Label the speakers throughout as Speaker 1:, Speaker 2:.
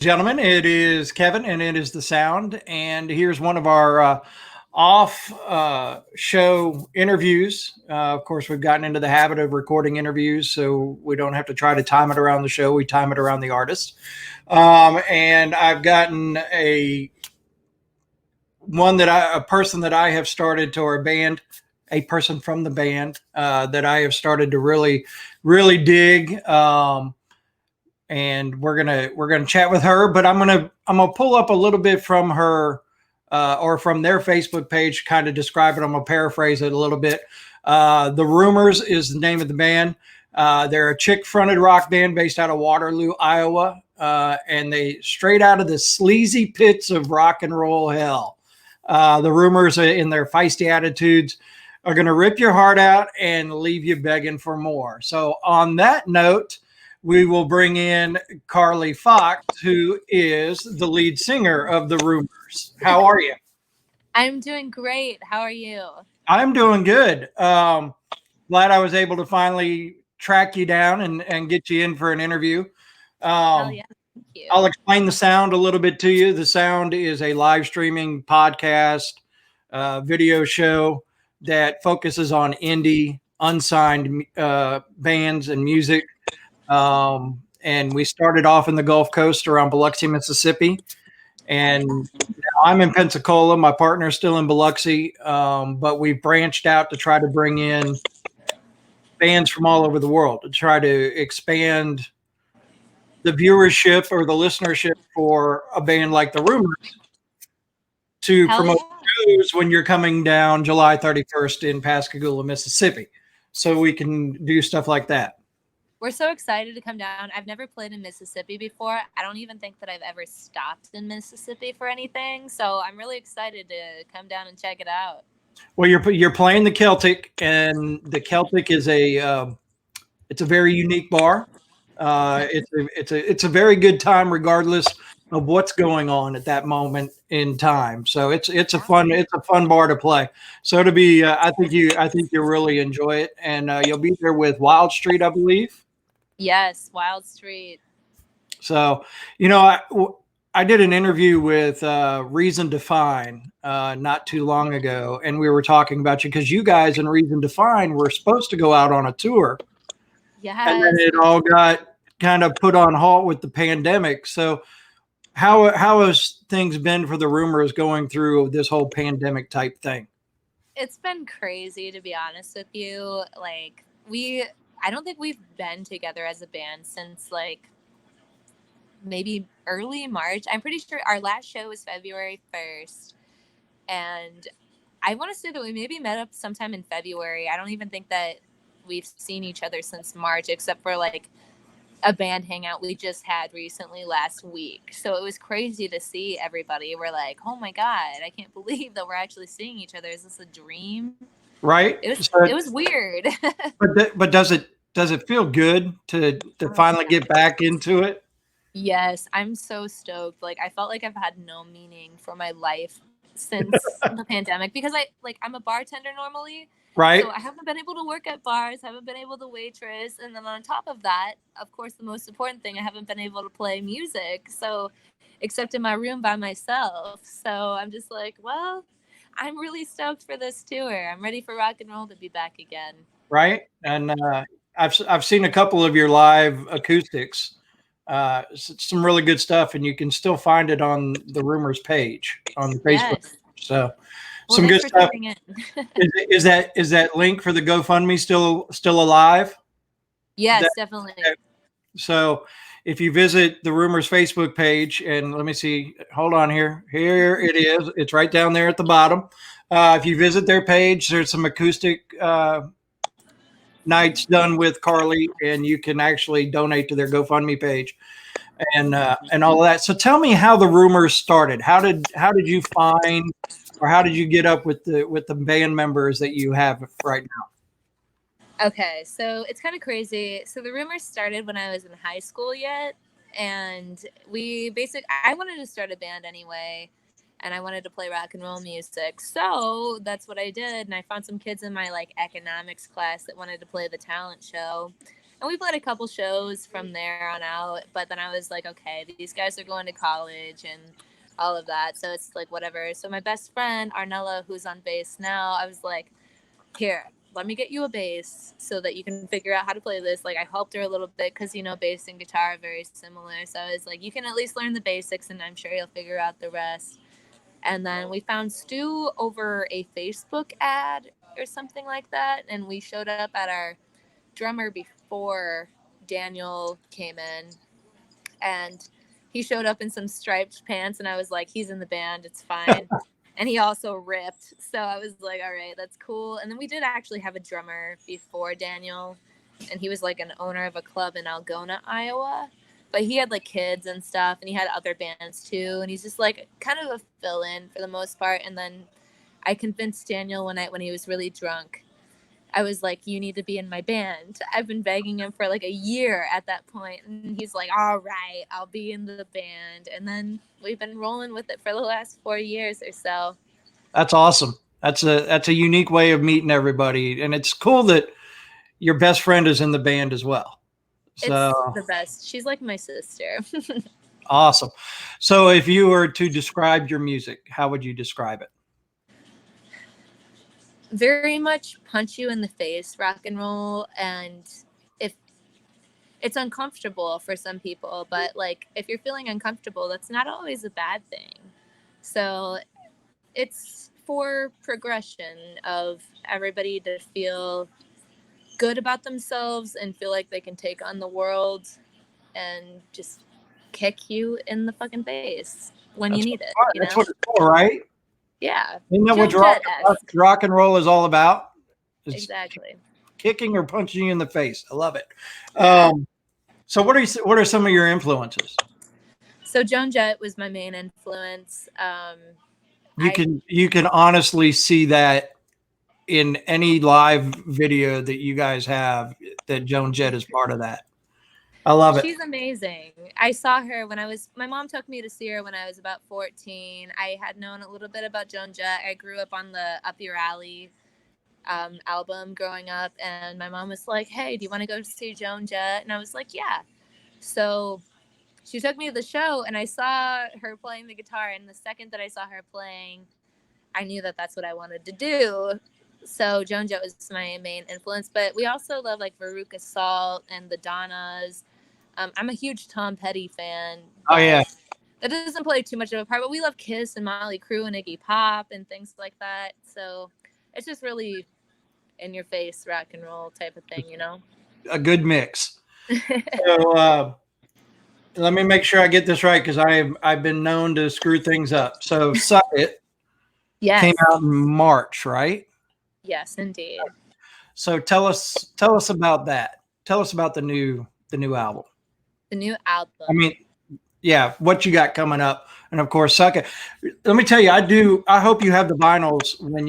Speaker 1: Gentlemen, it is Kevin and it is the sound. And here's one of our off show interviews. Of course, we've gotten into the habit of recording interviews, so we don't have to try to time it around the show. We time it around the artist. And I've gotten a person that I have started to our band, a person from the band that I have started to really dig. And we're gonna chat with her. But I'm gonna pull up a little bit from her or from their Facebook page, kind of describe it. I'm gonna paraphrase it a little bit. The Rumors is the name of the band. They're a chick-fronted rock band based out of Waterloo, Iowa, and they straight out of the sleazy pits of rock and roll hell. The Rumors, in their feisty attitudes, are going to rip your heart out and leave you begging for more. So, on that note, we will bring in Carli Foxx, who is the lead singer of the Rumors. How are you?
Speaker 2: I'm doing great. How are you?
Speaker 1: I'm doing good. Glad I was able to finally track you down and get you in for an interview.
Speaker 2: Hell
Speaker 1: Um,
Speaker 2: yeah. Thank
Speaker 1: I'll
Speaker 2: you.
Speaker 1: explain the sound a little bit to you. The sound is a live streaming podcast, video show that focuses on indie, unsigned bands and music. And we started off in the Gulf Coast around Biloxi, Mississippi. And now I'm in Pensacola. My partner's still in Biloxi, but we've branched out to try to bring in bands from all over the world to try to expand the viewership or the listenership for a band like the Rumors to
Speaker 2: Hell
Speaker 1: promote
Speaker 2: yeah.
Speaker 1: shows when you're coming down July 31st in Pascagoula, Mississippi. So we can do stuff like that.
Speaker 2: We're so excited to come down. I've never played in Mississippi before. I don't even think that I've ever stopped in Mississippi for anything. So I'm really excited to come down and check it out.
Speaker 1: Well, you're playing the Celtic, and the Celtic is it's a very unique bar. It's a very good time, regardless of what's going on at that moment in time. So it's a fun bar to play. So to be, I think you'll really enjoy it, and you'll be there with Wild Street, I believe.
Speaker 2: Yes, Wild Street.
Speaker 1: So, you know, I did an interview with Reason Define not too long ago, and we were talking about you because you guys in Reason Define were supposed to go out on a tour, and then
Speaker 2: Yes.
Speaker 1: it all got kind of put on halt with the pandemic. So, how has things been for the Rumors going through this whole pandemic type thing?
Speaker 2: It's been crazy, to be honest with you. I don't think we've been together as a band since maybe early March. I'm pretty sure our last show was February 1st. And I want to say that we maybe met up sometime in February. I don't even think that we've seen each other since March, except for a band hangout we just had recently last week. So it was crazy to see everybody. We're like, oh my God, I can't believe that we're actually seeing each other. Is this a dream?
Speaker 1: Right.
Speaker 2: It
Speaker 1: So,
Speaker 2: was weird.
Speaker 1: but does it feel good to
Speaker 2: Oh my
Speaker 1: finally
Speaker 2: God.
Speaker 1: get back into it?
Speaker 2: Yes, I'm so stoked. I felt like I've had no meaning for my life since the pandemic because I'm a bartender normally. So
Speaker 1: Right.
Speaker 2: I haven't been able to work at bars, haven't been able to waitress, and then on top of that, of course, the most important thing, I haven't been able to play music. So except in my room by myself. So I'm just like, well, I'm really stoked for this tour. I'm ready for rock and roll to be back again.
Speaker 1: Right? And I've seen a couple of your live acoustics, some really good stuff, and you can still find it on the Rumors page on the Facebook.
Speaker 2: Yes.
Speaker 1: So
Speaker 2: Well,
Speaker 1: some
Speaker 2: thanks
Speaker 1: good
Speaker 2: for
Speaker 1: stuff.
Speaker 2: tuning in.
Speaker 1: Is that link for the GoFundMe still alive? That,
Speaker 2: Yes, definitely.
Speaker 1: so if you visit the Rumors Facebook page, and let me see, hold on here it is. It's right down there at the bottom. If you visit their page, there's some acoustic nights done with Carli, and you can actually donate to their GoFundMe page and all of that. So tell me how the Rumors started. How did you find, or how did you get up with the band members that you have right now?
Speaker 2: Okay, so it's kind of crazy. So the rumors started when I was in high school yet, and I wanted to start a band anyway, and I wanted to play rock and roll music. So that's what I did, and I found some kids in my economics class that wanted to play the talent show. And we played a couple shows from there on out. But then I was like, okay, these guys are going to college and all of that. So it's like, whatever. So my best friend, Arnella, who's on bass now, I was like, here, let me get you a bass so that you can figure out how to play this. Like, I helped her a little bit because, you know, bass and guitar are very similar. So I was like, you can at least learn the basics and I'm sure you'll figure out the rest. And then we found Stu over a Facebook ad or something like that. And we showed up at our drummer before Daniel came in. And he showed up in some striped pants. And I was like, he's in the band. It's fine. And he also ripped. So I was like, all right, that's cool. And then we did actually have a drummer before Daniel. And he was like an owner of a club in Algona, Iowa. But he had like kids and stuff. And he had other bands too. And he's just like kind of a fill-in for the most part. And then I convinced Daniel one night when he was really drunk. I was like, you need to be in my band. I've been begging him for like a year at that point. And he's like, all right, I'll be in the band. And then we've been rolling with it for the last 4 years or so.
Speaker 1: That's awesome. That's a unique way of meeting everybody. And it's cool that your best friend is in the band as well. So
Speaker 2: It's the best. She's like my sister.
Speaker 1: awesome. So if you were to describe your music, how would you describe it?
Speaker 2: Very much punch you in the face rock and roll. And if it's uncomfortable for some people, but like if you're feeling uncomfortable, that's not always a bad thing. So it's for progression of everybody to feel good about themselves and feel like they can take on the world and just kick you in the fucking face when you need it. You
Speaker 1: That's
Speaker 2: know?
Speaker 1: what it's for, right?
Speaker 2: Yeah.
Speaker 1: Isn't that what rock and roll is all about? It's
Speaker 2: exactly.
Speaker 1: Kicking or punching you in the face. I love it.
Speaker 2: Yeah.
Speaker 1: So what are some of your influences?
Speaker 2: So Joan Jett was my main influence.
Speaker 1: You can honestly see that in any live video that you guys have, that Joan Jett is part of that. I love it.
Speaker 2: She's amazing. I saw her when my mom took me to see her when I was about 14. I had known a little bit about Joan Jett. I grew up on the Up Your Alley album growing up, and my mom was like, hey, do you want to go see Joan Jett? And I was like, yeah. So she took me to the show, and I saw her playing the guitar, and the second that I saw her playing, I knew that that's what I wanted to do. So Joan Jett was my main influence, but we also love like Veruca Salt and the Donnas. I'm a huge Tom Petty fan.
Speaker 1: Oh yeah,
Speaker 2: that doesn't play too much of a part, but we love Kiss and Motley Crue and Iggy Pop and things like that. So it's just really in your face rock and roll type of thing, you know.
Speaker 1: A good mix. So let me make sure I get this right, because I've been known to screw things up. So Suck It came out in March, right?
Speaker 2: Yes, indeed.
Speaker 1: So tell us about that. Tell us about the new album.
Speaker 2: The new album.
Speaker 1: I mean, yeah, what you got coming up, and of course, Suck It. Let me tell you, I hope you have the vinyls when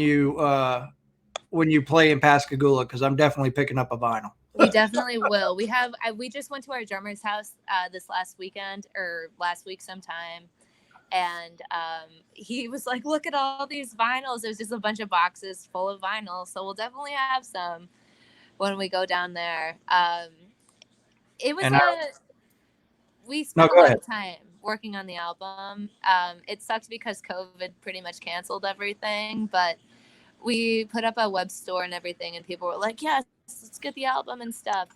Speaker 1: you play in Pascagoula, because I'm definitely picking up a vinyl.
Speaker 2: We definitely will. We just went to our drummer's house this last weekend or last week sometime. And he was like, look at all these vinyls. There's just a bunch of boxes full of vinyl. So we'll definitely have some when we go down there. It was we spent a lot of time working on the album. It sucked because COVID pretty much canceled everything, but we put up a web store and everything, and people were like, yes, let's get the album and stuff.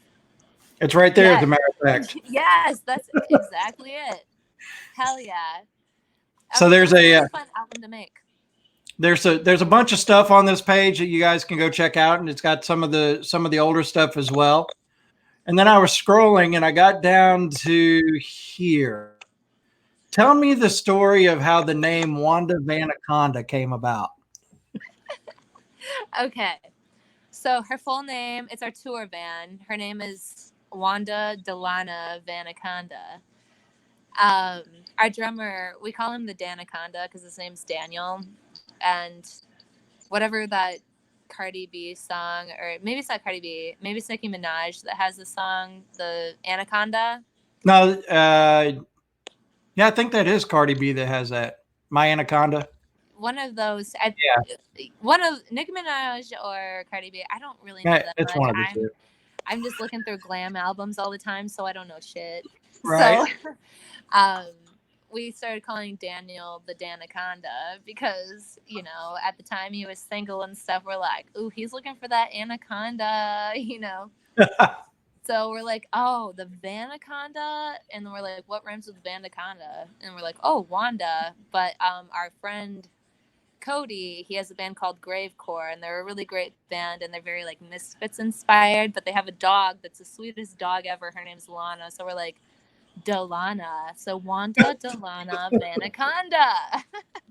Speaker 1: It's right there, as a matter of fact.
Speaker 2: Yes, that's exactly it. Hell yeah.
Speaker 1: So there's a
Speaker 2: fun album to make.
Speaker 1: There's a bunch of stuff on this page that you guys can go check out, and it's got some of the older stuff as well. And then I was scrolling and I got down to here. Tell me the story of how the name Wanda Vanaconda came about.
Speaker 2: Okay. So her full name, it's our tour van. Her name is Wanda Delana Vanaconda. Our drummer, we call him the Danaconda because his name's Daniel. And whatever that Cardi B song, or maybe it's not Cardi B, maybe it's Nicki Minaj that has the song, the Anaconda.
Speaker 1: No, yeah, I think that is Cardi B that has that. My Anaconda.
Speaker 2: One of those.
Speaker 1: Yeah.
Speaker 2: One of Nicki Minaj or Cardi B. I don't really know that
Speaker 1: it's
Speaker 2: much.
Speaker 1: one of the two.
Speaker 2: I'm just looking through glam albums all the time, so I don't know shit.
Speaker 1: Right.
Speaker 2: So we started calling Daniel the Danaconda because, you know, at the time he was single and stuff. We're like, ooh, he's looking for that anaconda, you know. So we're like, oh, the Vanaconda, and we're like, what rhymes with Vanaconda? And we're like, oh, Wanda. But our friend Cody, he has a band called Gravecore, and they're a really great band, and they're very like Misfits inspired. But they have a dog that's the sweetest dog ever. Her name's Lana. So we're like, Delana. So Wanda, Delana, Vanaconda.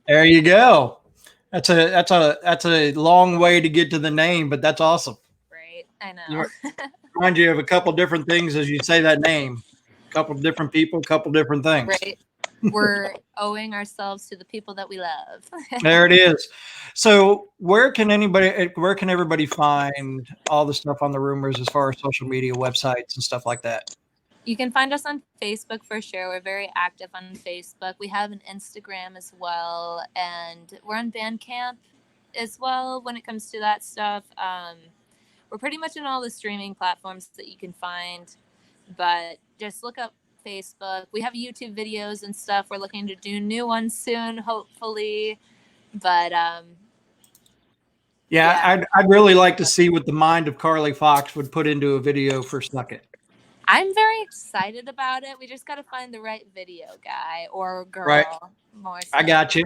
Speaker 1: There you go. That's a long way to get to the name, but that's awesome.
Speaker 2: Right, I know.
Speaker 1: Remind you of a couple different things as you say that name. A couple different people, a couple different things.
Speaker 2: Right. We're owing ourselves to the people that we love.
Speaker 1: There it is. So where can everybody find all the stuff on the Rumors as far as social media, websites and stuff like that?
Speaker 2: You can find us on Facebook for sure. We're very active on Facebook. We have an Instagram as well, and we're on Bandcamp as well when it comes to that stuff. We're pretty much in all the streaming platforms that you can find, but just look up Facebook. We have YouTube videos and stuff. We're looking to do new ones soon, hopefully. But
Speaker 1: yeah. I'd really like to see what the mind of Carli Foxx would put into a video for Snuck It.
Speaker 2: I'm very excited about it. We just got to find the right video guy or girl.
Speaker 1: Right.
Speaker 2: More so.
Speaker 1: I got you.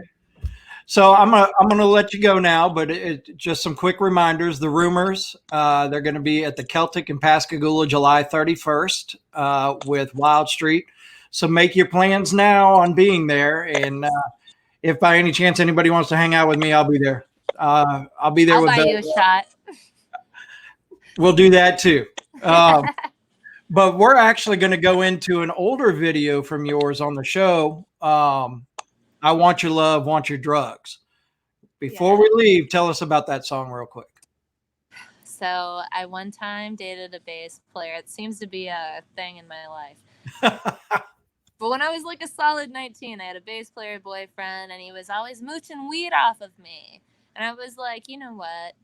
Speaker 1: So I'm gonna let you go now, but just some quick reminders. The Rumors, they're going to be at the Celtic in Pascagoula, July 31st, with Wild Street. So make your plans now on being there. And if by any chance anybody wants to hang out with me, I'll be there. I'll be there.
Speaker 2: I'll buy you a shot.
Speaker 1: We'll do that too. But we're actually going to go into an older video from yours on the show. I Want Your Love, Want Your Drugs. Before we leave, tell us about that song real quick.
Speaker 2: So I one time dated a bass player. It seems to be a thing in my life. But when I was like a solid 19, I had a bass player boyfriend, and he was always mooching weed off of me. And I was like, you know what?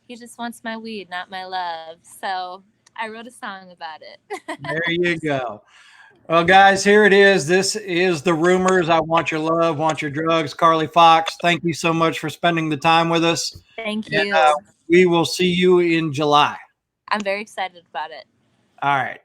Speaker 2: He just wants my weed, not my love. So I wrote a song about it.
Speaker 1: There you go. Well, guys, here it is. This is the Rumors. I Want Your Love, Want Your Drugs. Carli Foxx, thank you so much for spending the time with us.
Speaker 2: Thank you.
Speaker 1: And, we will see you in July.
Speaker 2: I'm very excited about it.
Speaker 1: All right.